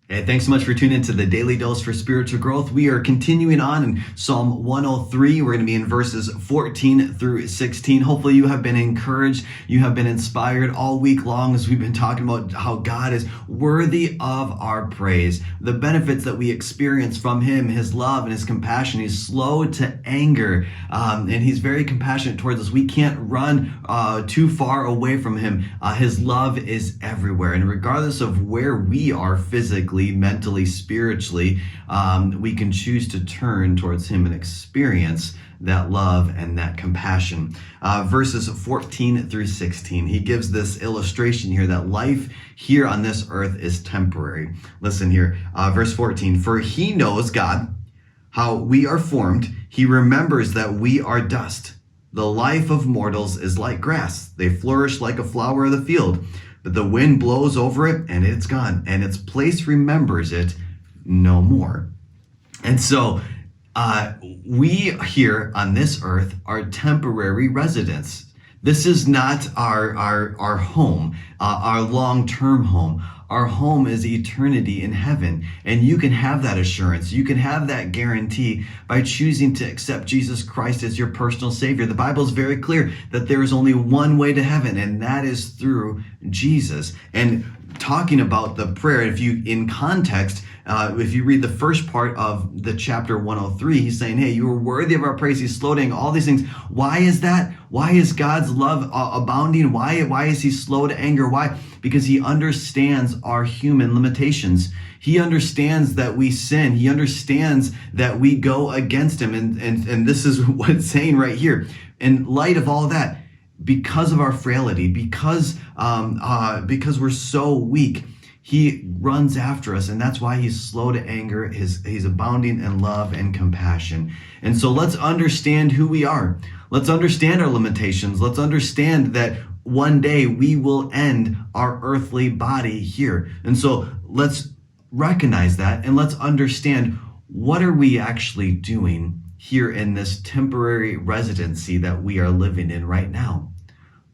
Hey, thanks so much for tuning into the Daily Dose for Spiritual Growth. We are continuing on in Psalm 103. We're going to be in verses 14 through 16. Hopefully you have been encouraged, you have been inspired all week long as we've been talking about how God is worthy of our praise. The benefits that we experience from Him, His love and His compassion. He's slow to anger, and He's very compassionate towards us. We can't run too far away from Him. His love is everywhere, and regardless of where we are physically, mentally, spiritually, we can choose to turn towards Him and experience that love and that compassion. Verses 14 through 16, he gives this illustration here that life here on this earth is temporary. Listen here, verse 14, for He knows, God, how we are formed. He remembers that we are dust. The life of mortals is like grass. They flourish like a flower of the field. But the wind blows over it and it's gone, and its place remembers it no more. And so we here on this earth are temporary residents. This is not our home, our long-term home. Our home is eternity in heaven. And you can have that assurance. You can have that guarantee by choosing to accept Jesus Christ as your personal Savior. The Bible is very clear that there is only one way to heaven, and that is through Jesus. And talking about the prayer, if you, in context, if you read the first part of the chapter 103, he's saying, hey, you are worthy of our praise. He's slow to anger, all these things. Why is that? Why is God's love abounding? Why is He slow to anger? Why? Because He understands our human limitations. He understands that we sin. He understands that we go against Him. And this is what it's saying right here. In light of all that, because of our frailty, because we're so weak, He runs after us, and that's why He's slow to anger. He's abounding in love and compassion. And so let's understand who we are. Let's understand our limitations. Let's understand that one day we will end our earthly body here. And so let's recognize that, and let's understand, what are we actually doing here in this temporary residency that we are living in right now?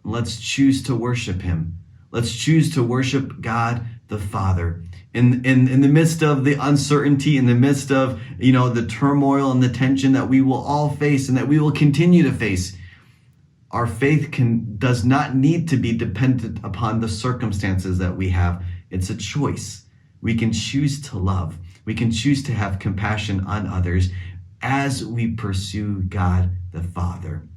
Let's choose to worship Him. Let's choose to worship God the Father. In the midst of the uncertainty, in the midst of, the turmoil and the tension that we will all face and that we will continue to face, our faith does not need to be dependent upon the circumstances that we have. It's a choice. We can choose to love. We can choose to have compassion on others as we pursue God the Father.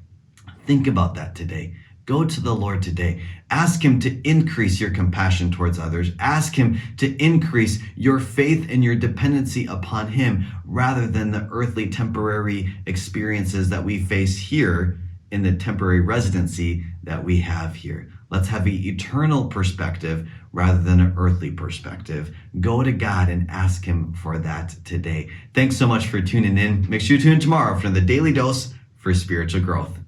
Think about that today. Go to the Lord today. Ask Him to increase your compassion towards others. Ask Him to increase your faith and your dependency upon Him rather than the earthly temporary experiences that we face here in the temporary residency that we have here. Let's have an eternal perspective rather than an earthly perspective. Go to God and ask Him for that today. Thanks so much for tuning in. Make sure you tune in tomorrow for the Daily Dose for Spiritual Growth.